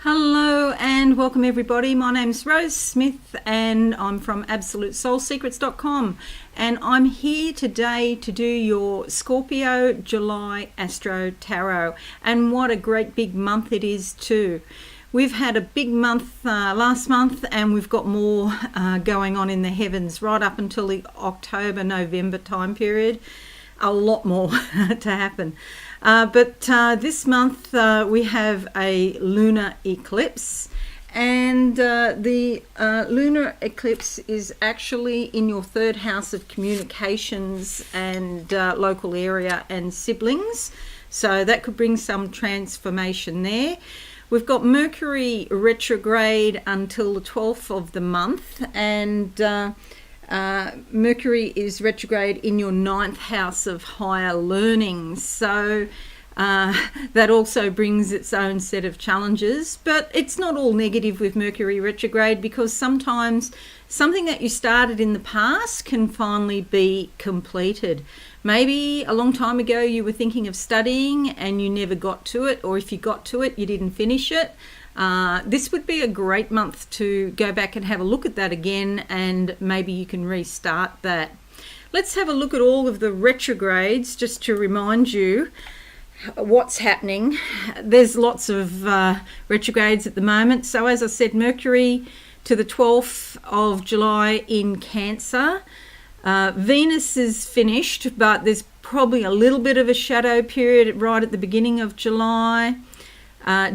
Hello and welcome everybody. My name's Rose Smith and I'm from AbsoluteSoulSecrets.com, and I'm here today to do your Scorpio July Astro Tarot. And what a great big month it is too. We've had a big month last month, and we've got more going on in the heavens right up until the October-November time period. A lot more to happen. But this month we have a lunar eclipse, and the lunar eclipse is actually in your third house of communications and local area and siblings, so that could bring some transformation there. We've got Mercury retrograde until the 12th of the month, and Mercury is retrograde in your ninth house of higher learning, so that also brings its own set of challenges. But it's not all negative with Mercury retrograde, because sometimes something that you started in the past can finally be completed. Maybe a long time ago you were thinking of studying and you never got to it, or if you got to it you didn't finish it. This would be a great month to go back and have a look at that again, and maybe you can restart that. Let's have a look at all of the retrogrades just to remind you what's happening. There's lots of retrogrades at the moment. So as I said, Mercury to the 12th of July in Cancer. Venus is finished, but there's probably a little bit of a shadow period right at the beginning of July.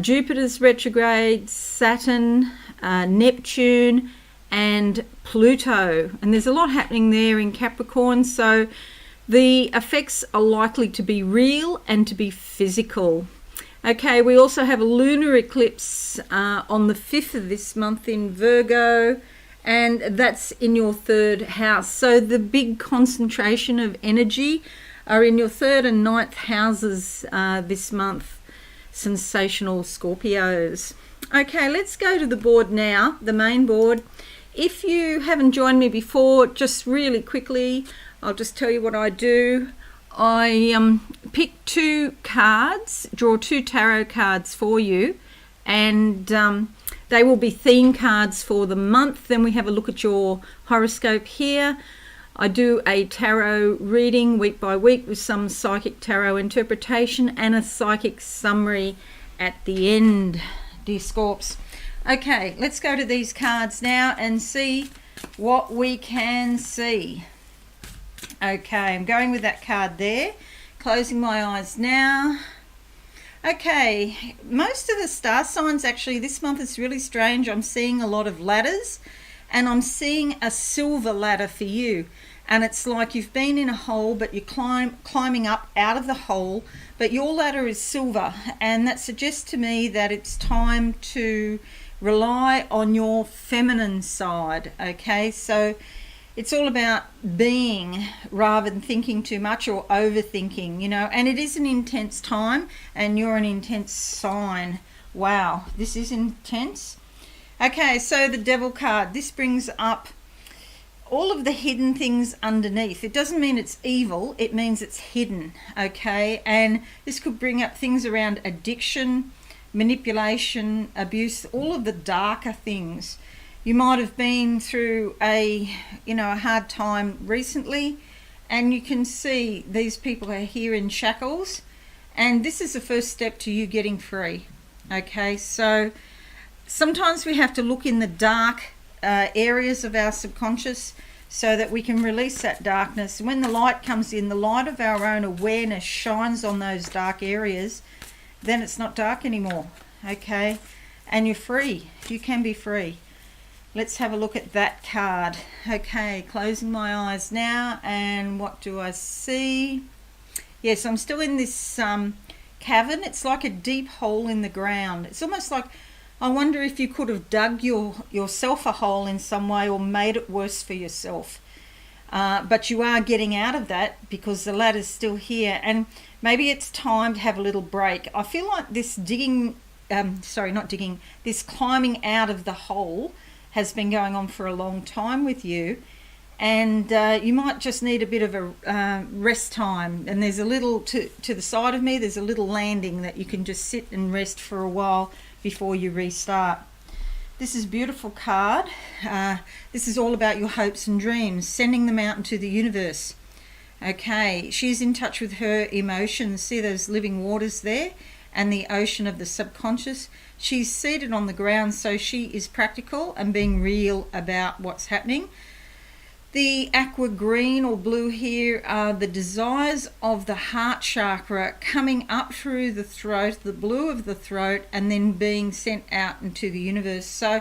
Jupiter's retrograde, Saturn, Neptune and Pluto, and there's a lot happening there in Capricorn, so the effects are likely to be real and to be physical. Okay, we also have a lunar eclipse on the 5th of this month in Virgo, and that's in your third house, so the big concentration of energy are in your third and ninth houses this month. Sensational Scorpios. Okay, let's go to the board now, the main board. If you haven't joined me before, just really quickly, I'll just tell you what I do. I pick two cards, draw two tarot cards for you, and they will be theme cards for the month. Then we have a look at your horoscope here. I do a tarot reading week by week with some psychic tarot interpretation and a psychic summary at the end, dear Scorps. Okay, let's go to these cards now and see what we can see. Okay, I'm going with that card there, closing my eyes now. Okay, most of the star signs actually this month is really strange. I'm seeing a lot of ladders, and I'm seeing a silver ladder for you. And it's like you've been in a hole, but you're climbing up out of the hole, but your ladder is silver, and that suggests to me that it's time to rely on your feminine side. Okay, so it's all about being rather than thinking too much or overthinking, you know, and it is an intense time, and you're an intense sign. Wow, this is intense. Okay, so the Devil card, this brings up all of the hidden things underneath. It doesn't mean it's evil, it means it's hidden, okay? And this could bring up things around addiction, manipulation, abuse, all of the darker things. You might have been through a hard time recently, and you can see these people are here in shackles, and this is the first step to you getting free, okay? So sometimes we have to look in the dark areas of our subconscious so that we can release that darkness. When the light comes in, the light of our own awareness shines on those dark areas, then it's not dark anymore, okay? And you're free. You can be free. Let's have a look at that card. Okay, closing my eyes now, and what do I see? Yes, I'm still in this cavern. It's like a deep hole in the ground. It's almost like, I wonder if you could have dug yourself a hole in some way or made it worse for yourself. But you are getting out of that because the ladder's still here, and maybe it's time to have a little break. I feel like this this climbing out of the hole has been going on for a long time with you, and you might just need a bit of a rest time. And there's a little to the side of me, there's a little landing that you can just sit and rest for a while before you restart. This is a beautiful card. This is all about your hopes and dreams, sending them out into the universe. Okay, she's in touch with her emotions. See those living waters there and the ocean of the subconscious. She's seated on the ground, so she is practical and being real about what's happening. The aqua green or blue here are the desires of the heart chakra coming up through the throat, the blue of the throat, and then being sent out into the universe. So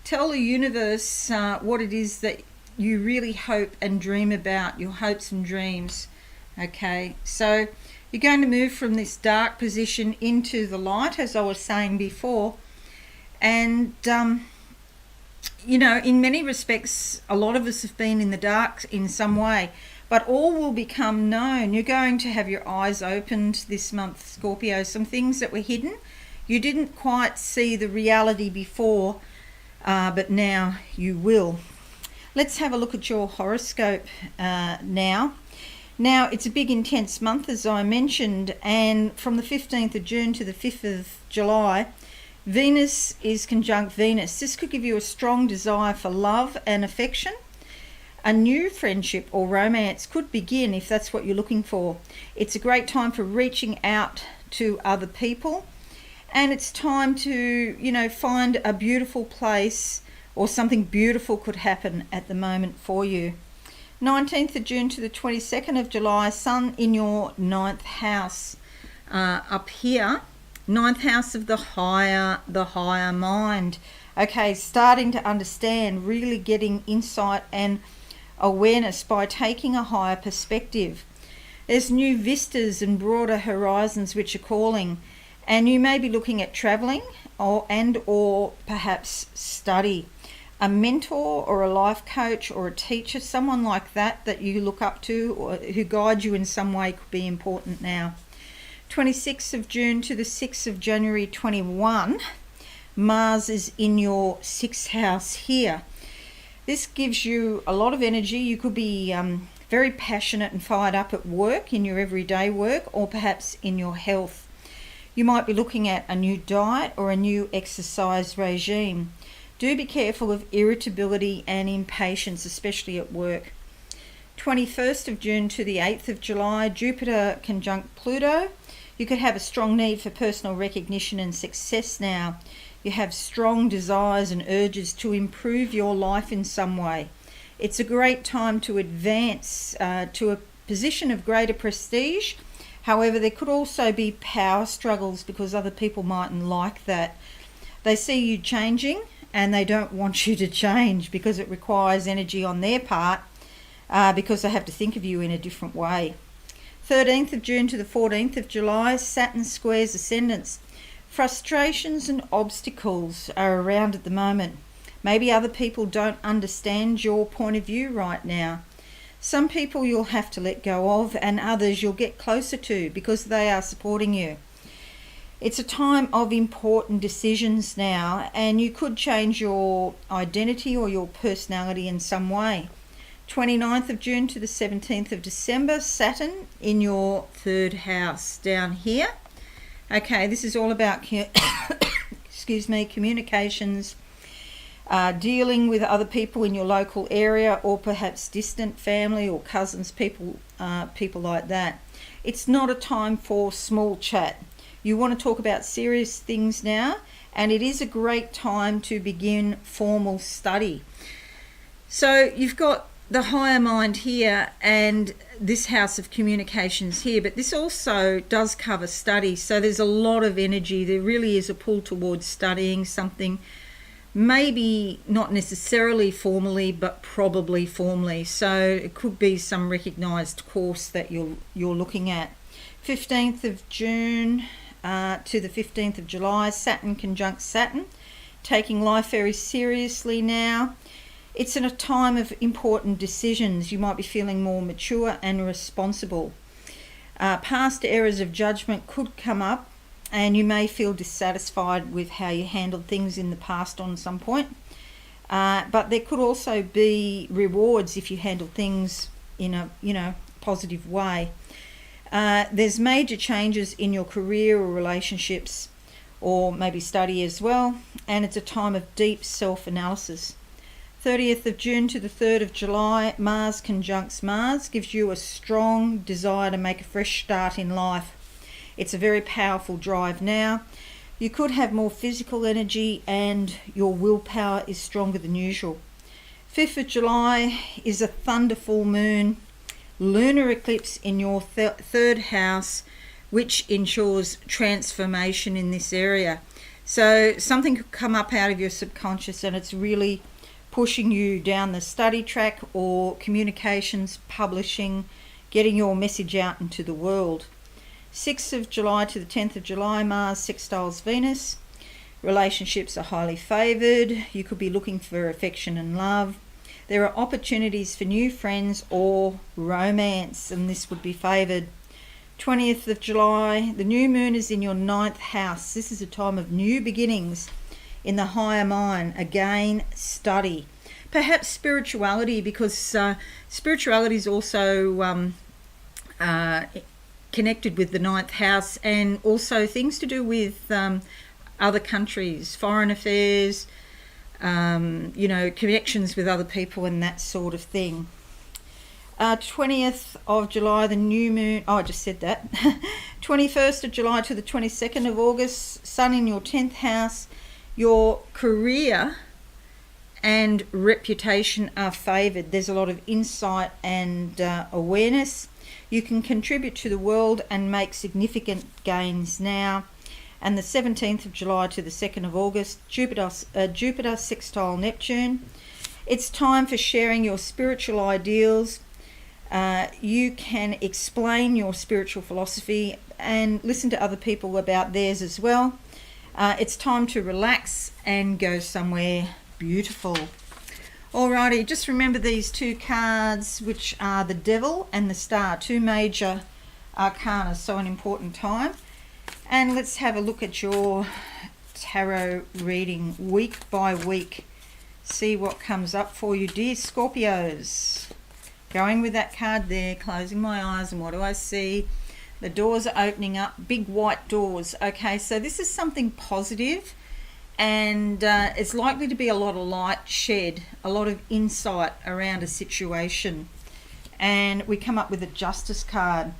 tell the universe what it is that you really hope and dream about, your hopes and dreams. Okay, so you're going to move from this dark position into the light, as I was saying before. And you know, in many respects, a lot of us have been in the dark in some way, but all will become known. You're going to have your eyes opened this month, Scorpio. Some things that were hidden, you didn't quite see the reality before, but now you will. Let's have a look at your horoscope now. Now, it's a big, intense month, as I mentioned, and from the 15th of June to the 5th of July, Venus is conjunct Venus. This could give you a strong desire for love and affection. A new friendship or romance could begin if that's what you're looking for. It's a great time for reaching out to other people, and it's time to, you know, find a beautiful place, or something beautiful could happen at the moment for you. 19th of June to the 22nd of July, Sun in your 9th house up here. 9th house of the higher mind. Okay, starting to understand, really getting insight and awareness by taking a higher perspective. There's new vistas and broader horizons which are calling, and you may be looking at traveling or perhaps study. A mentor or a life coach or a teacher, someone like that you look up to or who guides you in some way, could be important now. 26th of June to the 6th of January 21, Mars is in your 6th house here. This gives you a lot of energy. You could be very passionate and fired up at work, in your everyday work, or perhaps in your health. You might be looking at a new diet or a new exercise regime. Do be careful of irritability and impatience, especially at work. 21st of June to the 8th of July, Jupiter conjunct Pluto. You could have a strong need for personal recognition and success now. You have strong desires and urges to improve your life in some way. It's a great time to advance to a position of greater prestige. However, there could also be power struggles because other people mightn't like that. They see you changing and they don't want you to change because it requires energy on their part, because they have to think of you in a different way. 13th of June to the 14th of July, Saturn squares ascendants. Frustrations and obstacles are around at the moment. Maybe other people don't understand your point of view right now. Some people you'll have to let go of, and others you'll get closer to because they are supporting you. It's a time of important decisions now, and you could change your identity or your personality in some way. 29th of June to the 17th of December, Saturn in your 3rd house down here. Okay, this is all about communications, dealing with other people in your local area, or perhaps distant family or cousins, people like that. It's not a time for small chat. You want to talk about serious things now, and it is a great time to begin formal study. So you've got the higher mind here and this house of communications here, but this also does cover study. So there's a lot of energy. There really is a pull towards studying something, maybe not necessarily formally, but probably formally. So it could be some recognized course that you're looking at. 15th of June to the 15th of July, Saturn conjunct Saturn, taking life very seriously now. It's in a time of important decisions. You might be feeling more mature and responsible. Past errors of judgment could come up, and you may feel dissatisfied with how you handled things in the past on some point. But there could also be rewards if you handle things in a positive way. There's major changes in your career or relationships, or maybe study as well, and it's a time of deep self-analysis. 30th of June to the 3rd of July, Mars conjuncts Mars gives you a strong desire to make a fresh start in life. It's a very powerful drive now. You could have more physical energy and your willpower is stronger than usual. 5th of July is a thunder full moon, lunar eclipse in your third house, which ensures transformation in this area. So something could come up out of your subconscious and it's really pushing you down the study track or communications, publishing, getting your message out into the world. 6th of July to the 10th of July, Mars sextiles Venus. Relationships are highly favoured. You could be looking for affection and love. There are opportunities for new friends or romance, and this would be favoured. 20th of July, the new moon is in your 9th house. This is a time of new beginnings in the higher mind. Again, study. Perhaps spirituality, because spirituality is also connected with the 9th house, and also things to do with other countries, foreign affairs, connections with other people and that sort of thing. 20th of July, the new moon, I just said that. 21st of July to the 22nd of August, Sun in your 10th house. Your career and reputation are favoured. There's a lot of insight and awareness. You can contribute to the world and make significant gains now. And the 17th of July to the 2nd of August, Jupiter sextile Neptune. It's time for sharing your spiritual ideals. You can explain your spiritual philosophy and listen to other people about theirs as well. It's time to relax and go somewhere beautiful. Alrighty, just remember these two cards, which are the Devil and the Star, two major arcana, so an important time. And let's have a look at your tarot reading week by week. See what comes up for you, dear Scorpios. Going with that card there, closing my eyes, and what do I see? The doors are opening up, big white doors. Okay, so this is something positive, and it's likely to be a lot of light shed, a lot of insight around a situation. And we come up with a Justice card.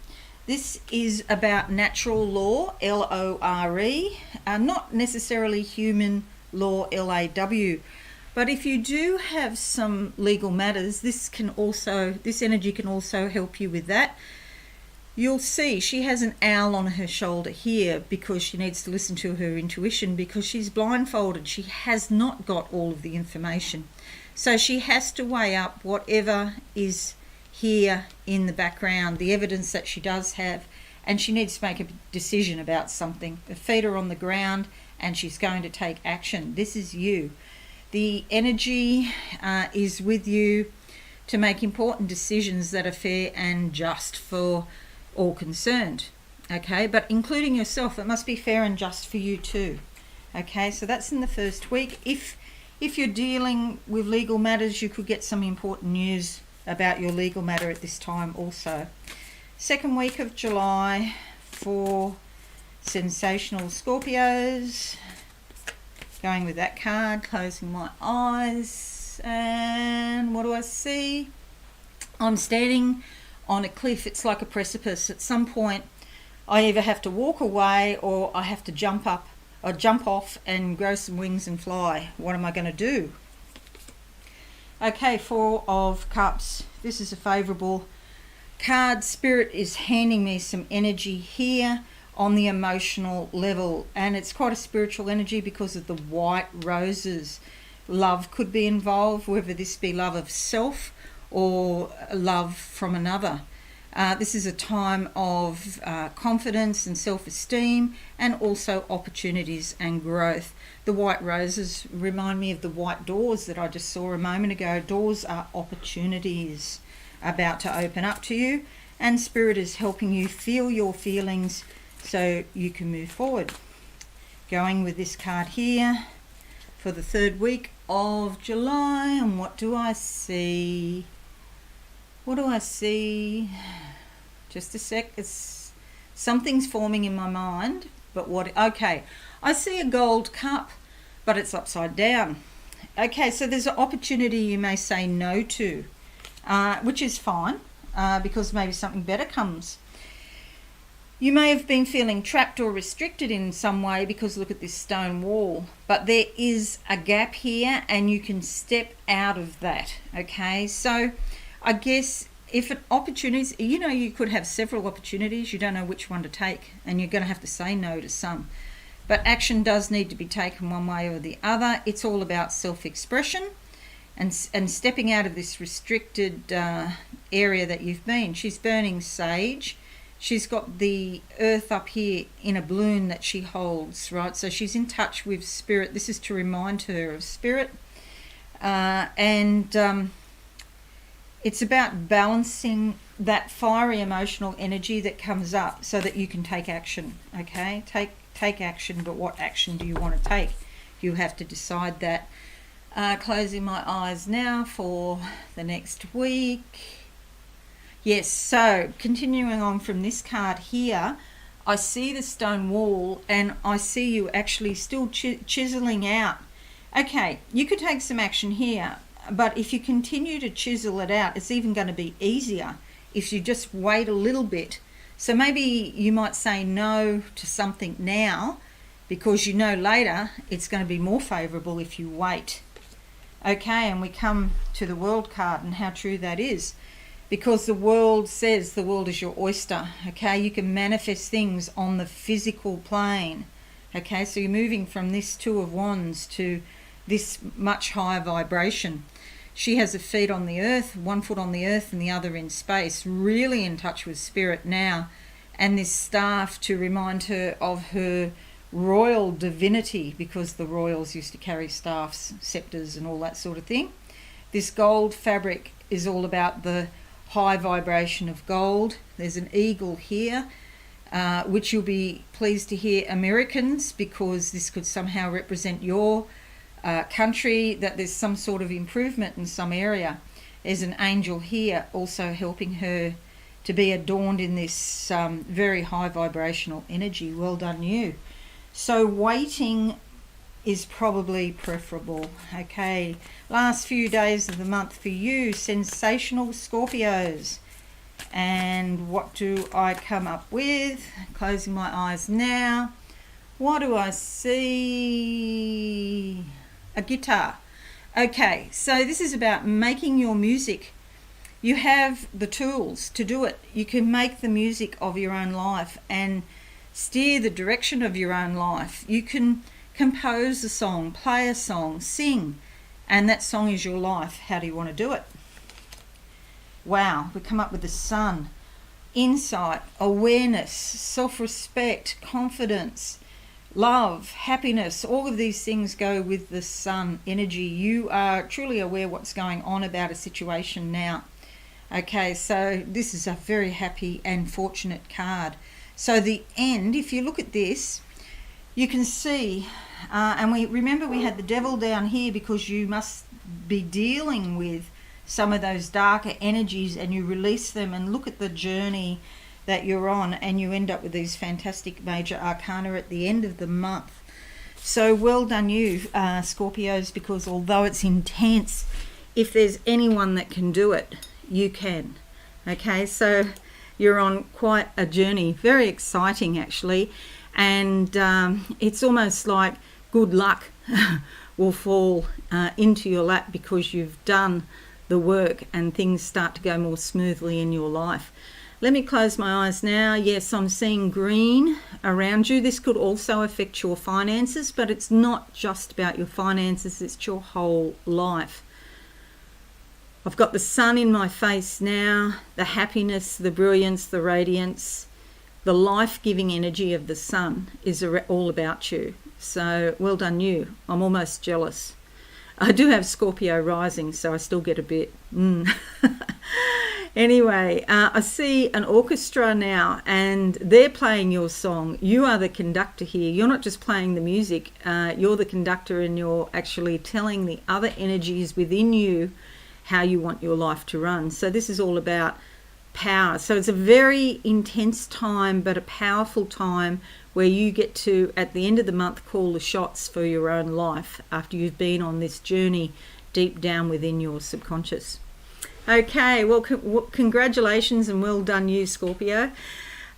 This is about natural law, L-O-R-E, not necessarily human law, L-A-W. But if you do have some legal matters, this energy can also help you with that. You'll see she has an owl on her shoulder here because she needs to listen to her intuition, because she's blindfolded. She has not got all of the information. So she has to weigh up whatever is here in the background, the evidence that she does have, and she needs to make a decision about something. Her feet are on the ground and she's going to take action. This is you. The energy is with you to make important decisions that are fair and just for all concerned, okay, but including yourself. It must be fair and just for you too. Okay, so that's in the first week. If you're dealing with legal matters, you could get some important news about your legal matter at this time also. Second week of July for sensational Scorpios. Going with that card, closing my eyes, and what do I see? I'm standing on a cliff. It's like a precipice. At some point I either have to walk away or I have to jump up or jump off and grow some wings and fly. What am I going to do? Okay, Four of Cups. This is a favourable card. Spirit is handing me some energy here on the emotional level, and it's quite a spiritual energy because of the white roses. Love could be involved, whether this be love of self or love from another. This is a time of confidence and self-esteem, and also opportunities and growth. The white roses remind me of the white doors that I just saw a moment ago. Doors are opportunities about to open up to you, and Spirit is helping you feel your feelings so you can move forward. Going with this card here for the 3rd week of July. And what do I see? What do I see? Just a sec. Something's forming in my mind. But what? Okay. I see a gold cup, but it's upside down. Okay, so there's an opportunity you may say no to, which is fine, because maybe something better comes. You may have been feeling trapped or restricted in some way because look at this stone wall, but there is a gap here and you can step out of that. Okay, so I guess if an opportunities, you could have several opportunities, you don't know which one to take, and you're going to have to say no to some. But action does need to be taken one way or the other. It's all about self-expression and stepping out of this restricted area that you've been. She's burning sage. She's got the earth up here in a balloon that she holds, right? So she's in touch with spirit. This is to remind her of spirit. It's about balancing that fiery emotional energy that comes up so that you can take action, okay? Take action, but what action do you want to take? You have to decide that. Closing my eyes now for the next week. Yes, so continuing on from this card here, I see the stone wall and I see you actually still chiseling out. Okay, you could take some action here, but if you continue to chisel it out, it's even going to be easier if you just wait a little bit. So maybe you might say no to something now because you know later it's going to be more favourable if you wait. Okay, and we come to the World card and how true that is. Because the world says the world is your oyster, okay? You can manifest things on the physical plane, okay? So you're moving from this Two of Wands to this much higher vibration. She has her feet on the earth, one foot on the earth and the other in space, really in touch with spirit now. And this staff to remind her of her royal divinity, because the royals used to carry staffs, scepters and all that sort of thing. This gold fabric is all about the high vibration of gold. There's an eagle here, which you'll be pleased to hear, Americans, because this could somehow represent your country, that there's some sort of improvement in some area. There's an angel here also helping her to be adorned in this very high vibrational energy. Well done you. So waiting is probably preferable. Okay, last few days of the month for you, sensational Scorpios. And what do I come up with? Closing my eyes now. What do I see? A guitar. Okay, so this is about making your music. You have the tools to do it. You can make the music of your own life and steer the direction of your own life. You can compose a song, play a song, sing, and that song is your life. How do you want to do it? Wow, we come up with the Sun. Insight, awareness, self-respect, confidence, love, happiness, all of these things go with the Sun energy. You are truly aware what's going on about a situation now. Okay, so this is a very happy and fortunate card. So the end, if you look at this, you can see, and we had the devil down here because you must be dealing with some of those darker energies and you release them, and look at the journey that you're on, and you end up with these fantastic major arcana at the end of the month. So well done you, Scorpios, because although it's intense, if there's anyone that can do it, you can. Okay, so you're on quite a journey, very exciting actually. And it's almost like good luck will fall into your lap because you've done the work and things start to go more smoothly in your life. Let me close my eyes now. Yes, I'm seeing green around you. This could also affect your finances, but it's not just about your finances, it's your whole life. I've got the sun in my face now, the happiness, the brilliance, the radiance. The life-giving energy of the sun is all about you. So well done you. I'm almost jealous. I do have Scorpio rising, so I still get a bit. Anyway, I see an orchestra now and they're playing your song. You are the conductor here. You're not just playing the music. You're the conductor, and you're actually telling the other energies within you how you want your life to run. So this is all about power. So it's a very intense time, but a powerful time where you get to, at the end of the month, call the shots for your own life after you've been on this journey deep down within your subconscious. Okay, well, congratulations and well done you, Scorpio.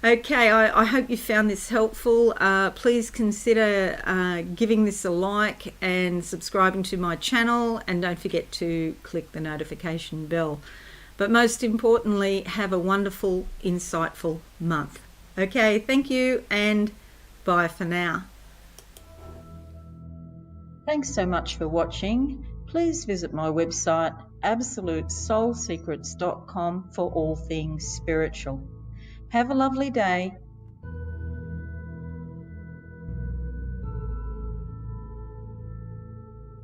Okay, I hope you found this helpful. Please consider giving this a like and subscribing to my channel, and don't forget to click the notification bell. But most importantly, have a wonderful, insightful month. Okay, thank you and bye for now. Thanks so much for watching. Please visit my website absolutesoulsecrets.com for all things spiritual. Have a lovely day.